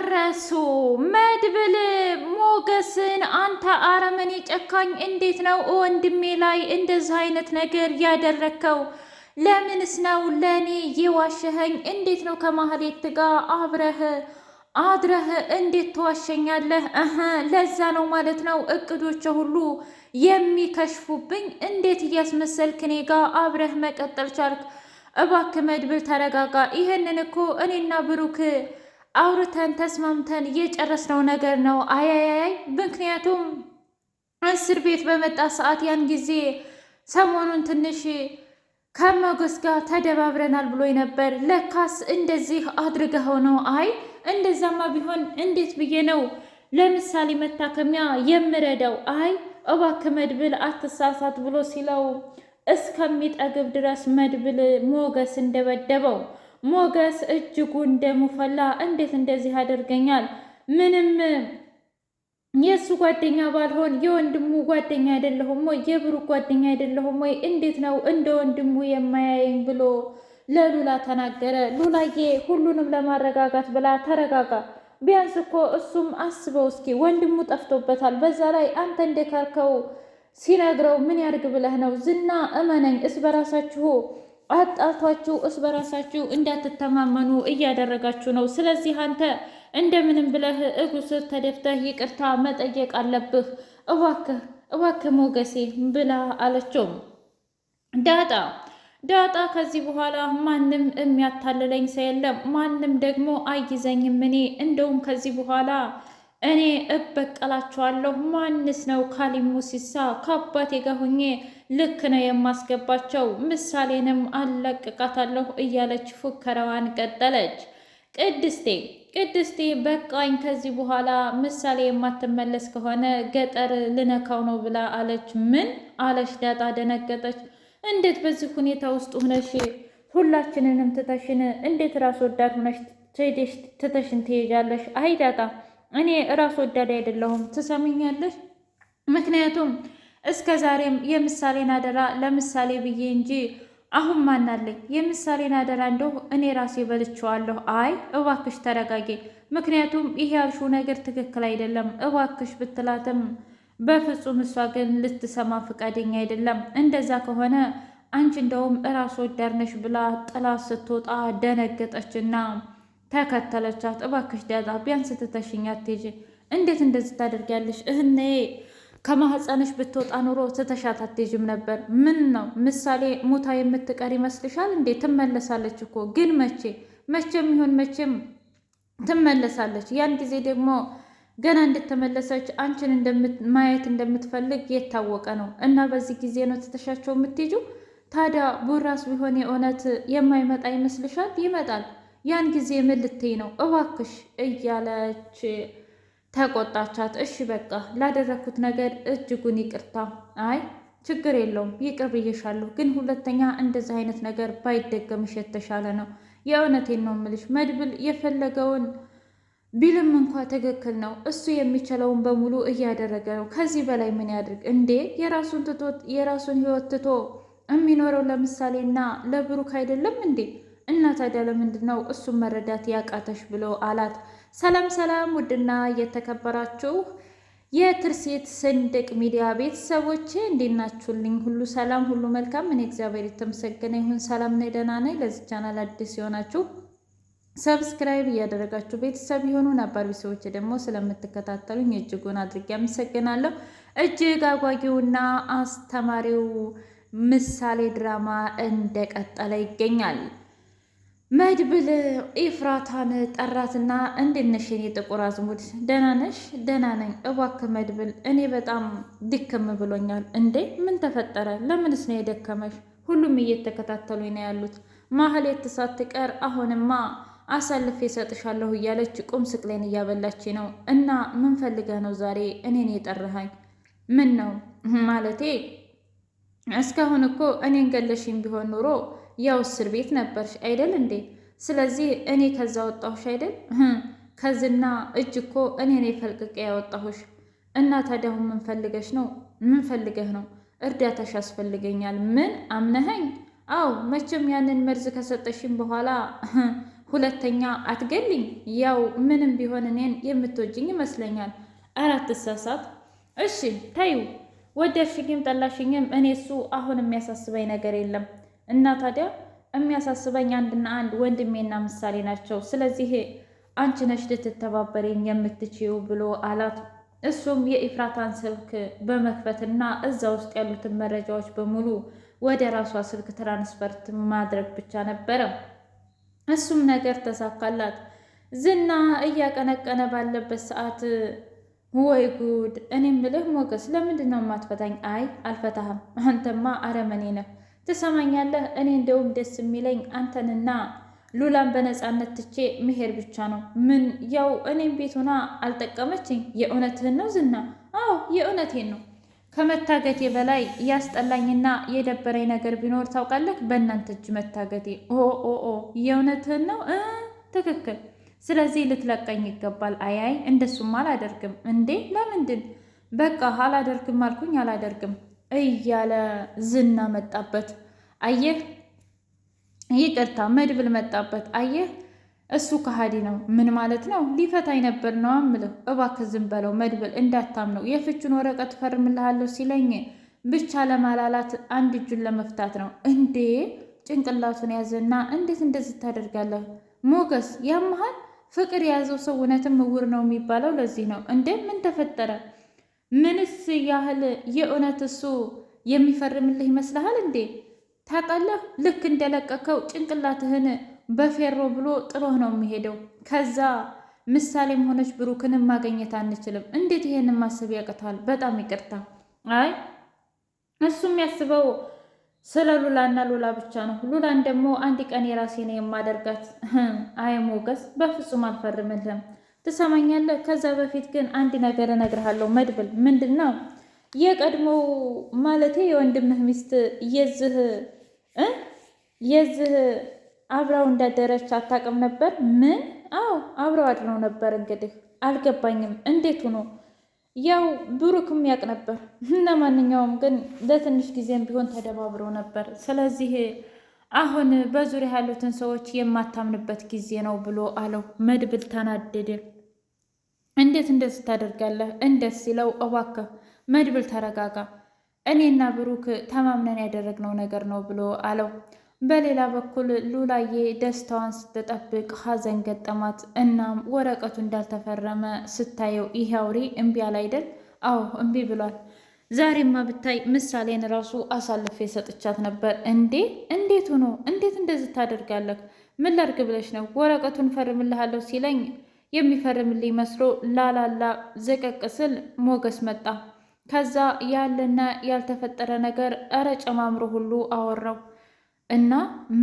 ጨረሱ። መድብል ሞገስን አንተ አረመኔ ጨካኝ፣ እንዴት ነው ወንድሜ ላይ እንደዚህ አይነት ነገር ያደረግከው? ለምንስ ነው ለእኔ የዋሸኸኝ? እንዴት ነው ከማህሌት ጋር አብረህ አድረህ እንዴት ትዋሸኛለህ? ለዛ ነው ማለት ነው እቅዶች ሁሉ የሚከሽፉብኝ። እንዴት እያስመሰልክ እኔ ጋር አብረህ መቀጠል ቻልክ? እባክህ መድብል ተረጋጋ። ይህንን እኮ እኔና ብሩክ አውርተን ተስማምተን የጨረስነው ነገር ነው። አያያይ ምክንያቱም እስር ቤት በመጣ ሰዓት ያን ጊዜ ሰሞኑን ትንሽ ከሞገስ ጋር ተደባብረናል ብሎኝ ነበር። ለካስ እንደዚህ አድርገኸው ነው? አይ እንደዛማ ቢሆን እንዴት ብዬ ነው ለምሳሌ መታከሚያ የምረዳው? አይ እባክህ መድብል አትሳሳት ብሎ ሲለው እስከሚጠግብ ድረስ መድብል ሞገስ እንደበደበው። ሞገስ እጅጉ እንደሙፈላ እንዴት እንደዚህ ያደርገኛል? ምንም የእሱ ጓደኛ ባልሆን የወንድሙ ጓደኛ አይደለሁም ወይ? የብሩክ ጓደኛ አይደለሁም ወይ? እንዴት ነው እንደ ወንድሙ የማያየኝ ብሎ ለሉላ ተናገረ። ሉላዬ ሁሉንም ለማረጋጋት ብላ ተረጋጋ፣ ቢያንስ እኮ እሱም አስበው እስኪ ወንድሙ ጠፍቶበታል። በዛ ላይ አንተ እንደካርከው ሲነግረው ምን ያድርግ ብለህ ነው? ዝና እመነኝ፣ በራሳችሁ አጣልቷችሁ በራሳችሁ እንዳትተማመኑ እያደረጋችሁ ነው። ስለዚህ አንተ እንደምንም ብለህ እግሩ ስር ተደፍተህ ይቅርታ መጠየቅ አለብህ። እባክህ እባክህ ሞገሴ ብላ አለችው። ዳጣ ከዚህ በኋላ ማንም የሚያታልለኝ ሰው የለም፣ ማንም ደግሞ አይዘኝም። እኔ እንደውም ከዚህ በኋላ እኔ እበቀላቸዋለሁ። ማንስ ነው ካሊሙ ሲሳ ከአባቴ ጋር ሁኜ ልክ ነው የማስገባቸው፣ ምሳሌንም አለቅቃታለሁ እያለች ፉከራዋን ቀጠለች። ቅድስቴ በቃኝ፣ ከዚህ በኋላ ምሳሌ የማትመለስ ከሆነ ገጠር ልነካው ነው ብላ አለች። ምን አለች? ዳጣ ደነገጠች። እንዴት በዚህ ሁኔታ ውስጥ ሆነሽ ሁላችንንም ትተሽን እንዴት ራስ ወዳድ ሆነሽ ትተሽን ትሄጃለሽ? አይ ዳጣ እኔ ራስ ወዳድ አይደለሁም፣ ትሰምኛለሽ? ምክንያቱም እስከ ዛሬም የምሳሌን አደራ ለምሳሌ ብዬ እንጂ አሁን ማናለኝ? የምሳሌን አደራ እንደው እኔ ራሴ በልቼዋለሁ። አይ እባክሽ ተረጋጊ፣ ምክንያቱም ይሄ ያልሽው ነገር ትክክል አይደለም እባክሽ ብትላትም በፍጹም እሷ ግን ልትሰማ ፈቃደኛ አይደለም። እንደዛ ከሆነ አንቺ እንደውም ራስ ወዳድ ነሽ ብላ ጥላ ስትወጣ ደነገጠችና ተከተለቻት። እባክሽ ዳጣ ቢያንስ ትተሽኝ አትሄጂ። እንዴት እንደዚህ ታደርጊያለሽ? እህኔ ከማህፀንሽ ብትወጣ ኑሮ ትተሻት አትሄጂም ነበር። ምን ነው ምሳሌ ሙታ የምትቀር ይመስልሻል እንዴ? ትመለሳለች እኮ ግን መቼም ይሁን መቼም ትመለሳለች። ያን ጊዜ ደግሞ ገና እንደተመለሰች አንቺን ማየት እንደምትፈልግ የታወቀ ነው። እና በዚህ ጊዜ ነው ትተሻቸው የምትሄጂው? ታዲያ ቡራስ ቢሆን የእውነት የማይመጣ ይመስልሻል? ይመጣል። ያን ጊዜ ምን ልትይ ነው? እባክሽ እያለች ተቆጣቻት። እሺ በቃ ላደረግኩት ነገር እጅጉን ይቅርታ። አይ ችግር የለውም ይቅር ብዬሻለሁ፣ ግን ሁለተኛ እንደዚህ አይነት ነገር ባይደገምሽ የተሻለ ነው። የእውነቴን ነው ምልሽ። መድብል የፈለገውን ቢልም እንኳ ትክክል ነው። እሱ የሚችለውን በሙሉ እያደረገ ነው። ከዚህ በላይ ምን ያድርግ እንዴ? የራሱን ህይወት ትቶ የሚኖረው ለምሳሌና ለብሩክ አይደለም እንዴ? እና ታዲያ ለምንድን ነው እሱን መረዳት ያቃተሽ ብሎ አላት። ሰላም ውድና የተከበራችሁ የትርሴት ሰንደቅ ሚዲያ ቤተሰቦቼ እንዴት ናችሁልኝ? ሁሉ ሰላም፣ ሁሉ መልካም። እኔ እግዚአብሔር የተመሰገነ ይሁን ሰላም ነኝ፣ ደህና ነኝ። ለዚህ ቻናል አዲስ የሆናችሁ ሰብስክራይብ እያደረጋችሁ ቤተሰብ የሆኑ ነባር ሰዎች ደግሞ ስለምትከታተሉኝ እጅጉን አድርጌ አመሰግናለሁ። እጅግ አጓጊውና አስተማሪው ምሳሌ ድራማ እንደቀጠለ ይገኛል። መድብል ኢፍራታን ጠራትና እንዴት ነሽ የኔ ጥቁር አዝሙድ? ደህና ነሽ? ደህና ነኝ። እባክህ መድብል እኔ በጣም ድክም ብሎኛል። እንዴ ምን ተፈጠረ? ለምንስ ነው የደከመሽ? ሁሉም እየተከታተሉኝ ነው ያሉት። ማህሌት ሳትቀር አሁንማ አሳልፌ እሰጥሻለሁ እያለች ቁም ስቅሌን እያበላች ነው። እና ምን ፈልገህ ነው ዛሬ እኔን የጠራኸኝ? ምን ነው ማለቴ እስካሁን እኮ እኔን ገለሽኝ ቢሆን ኑሮ ያው እስር ቤት ነበርሽ አይደል እንዴ? ስለዚህ እኔ ከዛ ወጣሁሽ አይደል? ከዝና እጅ እኮ እኔ ነኝ ፈልቅቄ ያወጣሁሽ። እና ታዲያ አሁን ምን ፈልገሽ ነው? ምን ፈልገህ ነው? እርዳታሽ ያስፈልገኛል። ምን አምነኸኝ? አዎ መቼም ያንን መርዝ ከሰጠሽኝ በኋላ ሁለተኛ አትገልኝ። ያው ምንም ቢሆን እኔን የምትወጅኝ ይመስለኛል። አራት ሰሳት። እሺ ታዩ ወደድሽኝም ጠላሽኝም እኔ እሱ አሁን የሚያሳስበኝ ነገር የለም። እና ታዲያ የሚያሳስበኝ አንድና አንድ ወንድሜና ምሳሌ ናቸው። ስለዚህ አንቺ ነሽ ልትተባበረኝ የምትችይው ብሎ አላት። እሱም የኢፍራታን ስልክ በመክፈትና እዛ ውስጥ ያሉትን መረጃዎች በሙሉ ወደ ራሷ ስልክ ትራንስፈርት ማድረግ ብቻ ነበረ። እሱም ነገር ተሳካላት። ዝና እያቀነቀነ ባለበት ሰዓት ወይ ጉድ! እኔ ምልህ ሞገስ ለምንድን ነው የማትፈታኝ? አይ አልፈታህም፣ አንተማ አረመኔ ነህ። ትሰማኛለህ? እኔ እንደውም ደስ የሚለኝ አንተንና ሉላን በነፃነት ትቼ መሄድ ብቻ ነው። ምን ያው እኔም ቤት ሆና አልጠቀመችኝ። የእውነትህን ነው ዝና? አዎ የእውነቴን ነው። ከመታገቴ በላይ ያስጠላኝና የደበረኝ ነገር ቢኖር ታውቃለህ? በእናንተ እጅ መታገቴ። ኦ የእውነትህን ነው? ትክክል። ስለዚህ ልትለቀኝ ይገባል። አያይ እንደሱም አላደርግም። እንዴ ለምንድን? በቃ አላደርግም አልኩኝ አላደርግም እያለ ዝና መጣበት። አየህ ይቅርታ መድብል መጣበት። አየህ እሱ ከሃዲ ነው። ምን ማለት ነው? ሊፈታኝ ነበር ነው እምልህ። እባክህ ዝም በለው መድብል፣ እንዳታምነው። የፍቹን ወረቀት ፈርምልሃለሁ ሲለኝ ብቻ ለማላላት አንድ እጁን ለመፍታት ነው እንዴ? ጭንቅላቱን ያዘና እንዴት እንደዚህ ታደርጋለህ? ሞገስ ያመሃል? ፍቅር የያዘው ሰው እውነትም እውር ነው የሚባለው ለዚህ ነው እንዴ? ምን ተፈጠረ? ምንስ ያህል የእውነት እሱ የሚፈርምልህ ይመስልሃል እንዴ? ታውቃለህ፣ ልክ እንደለቀከው ጭንቅላትህን በፌሮ ብሎ ጥሎህ ነው የሚሄደው። ከዛ ምሳሌም ሆነች ብሩክንም ማገኘት አንችልም። እንዴት ይሄንን ማሰብ ያቅታል? በጣም ይቅርታ። አይ እሱ የሚያስበው ስለ ሉላና ሉላ ብቻ ነው። ሉላን ደግሞ አንድ ቀን የራሴ ነው የማደርጋት። አይ ሞገስ፣ በፍጹም አልፈርምልህም። ትሰማኛለህ? ከዛ በፊት ግን አንድ ነገር እነግርሃለሁ መድብል። ምንድን ነው? የቀድሞው ማለቴ የወንድምህ ሚስት የዝህ አብራው እንዳደረች አታውቅም ነበር? ምን? አዎ አብረው አድረው ነበር። እንግዲህ አልገባኝም። እንዴት ሆኖ? ያው ብሩክም ያውቅ ነበር። ለማንኛውም ግን ለትንሽ ጊዜም ቢሆን ተደባብረው ነበር። ስለዚህ አሁን በዙሪያ ያሉትን ሰዎች የማታምንበት ጊዜ ነው ብሎ አለው። መድብል ተናደደ። እንዴት እንደዚህ ታደርጋለህ? እንዴት ሲለው፣ እባክህ መድብል ተረጋጋ፣ እኔና ብሩክ ተማምነን ያደረግነው ነገር ነው ብሎ አለው። በሌላ በኩል ሉላዬ ደስታዋን ስትጠብቅ ሀዘን ገጠማት። እናም ወረቀቱ እንዳልተፈረመ ስታየው ይህ አውሬ እምቢ አለ አይደል? አዎ እምቢ ብሏል። ዛሬማ ብታይ ምሳሌን ራሱ አሳልፌ ሰጥቻት ነበር። እንዴት ሆኖ? እንዴት እንደዚህ ታደርጋለህ? ምን ላድርግ ብለሽ ነው? ወረቀቱን ፈርምልሃለሁ ሲለኝ የሚፈርምልኝ መስሎ ላላላ ዘቀቅ ስል ሞገስ መጣ። ከዛ ያለና ያልተፈጠረ ነገር እረ ጨማምሮ ሁሉ አወራው እና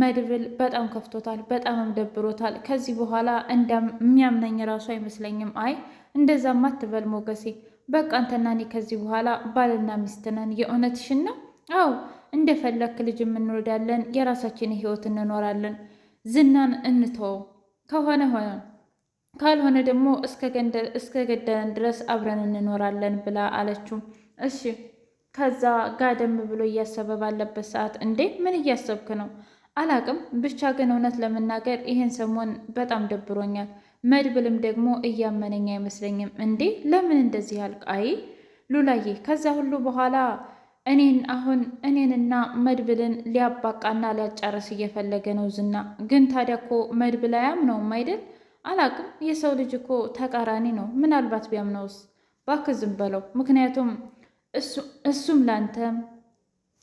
መድብል በጣም ከፍቶታል፣ በጣምም ደብሮታል። ከዚህ በኋላ የሚያምነኝ ራሱ አይመስለኝም። አይ እንደዛማ አትበል ሞገሴ፣ በቃ አንተና እኔ ከዚህ በኋላ ባልና ሚስት ነን። የእውነትሽን ነው? አዎ እንደፈለክ ልጅ እንወልዳለን፣ የራሳችን ህይወት እንኖራለን። ዝናን እንተወው ከሆነ ሆነ፣ ካልሆነ ደግሞ እስከ ገደለን ድረስ አብረን እንኖራለን ብላ አለችው። እሺ። ከዛ ጋደም ብሎ እያሰበ ባለበት ሰዓት እንዴ ምን እያሰብክ ነው? አላቅም፣ ብቻ ግን እውነት ለመናገር ይሄን ሰሞን በጣም ደብሮኛል። መድብልም ደግሞ እያመነኝ አይመስለኝም። እንዴ ለምን እንደዚህ ያልክ? አይ ሉላዬ፣ ከዛ ሁሉ በኋላ እኔንና መድብልን ሊያባቃና ሊያጫረስ እየፈለገ ነው ዝና። ግን ታዲያ እኮ መድብል አያምነውም አይደል? አላቅም፣ የሰው ልጅ እኮ ተቃራኒ ነው። ምናልባት ቢያምነውስ? እባክህ ዝም በለው። ምክንያቱም እሱም ለአንተም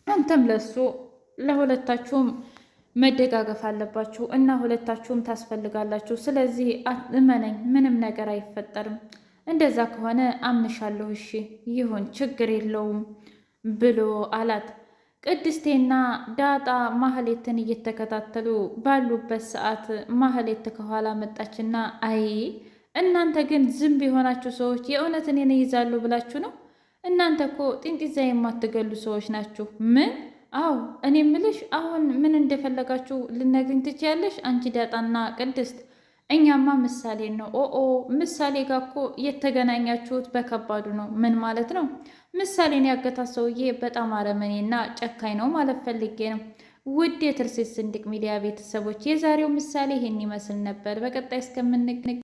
አንተም ለሱ ለሁለታችሁም መደጋገፍ አለባችሁ እና ሁለታችሁም ታስፈልጋላችሁ። ስለዚህ እመነኝ፣ ምንም ነገር አይፈጠርም። እንደዛ ከሆነ አምንሻለሁ። እሺ ይሁን፣ ችግር የለውም ብሎ አላት። ቅድስቴና ዳጣ ማህሌትን እየተከታተሉ ባሉበት ሰዓት ማህሌት ከኋላ መጣችና አይ እናንተ ግን ዝም የሆናችሁ ሰዎች የእውነት እኔን ይይዛሉ ብላችሁ ነው? እናንተ እኮ ጥንጢዛ የማትገሉ ሰዎች ናችሁ። ምን? አዎ እኔ ምልሽ አሁን ምን እንደፈለጋችሁ ልነግሪኝ ትችያለሽ? አንቺ ዳጣና ቅድስት። እኛማ ምሳሌን ነው። ምሳሌ ጋር እኮ የተገናኛችሁት በከባዱ ነው። ምን ማለት ነው? ምሳሌን ያገታት ሰውዬ በጣም አረመኔና ጨካኝ ነው ማለት ፈልጌ ነው። ውድ የትርሲት ስንድቅ ሚዲያ ቤተሰቦች የዛሬው ምሳሌ ይሄን ይመስል ነበር። በቀጣይ እስከምንገናኝ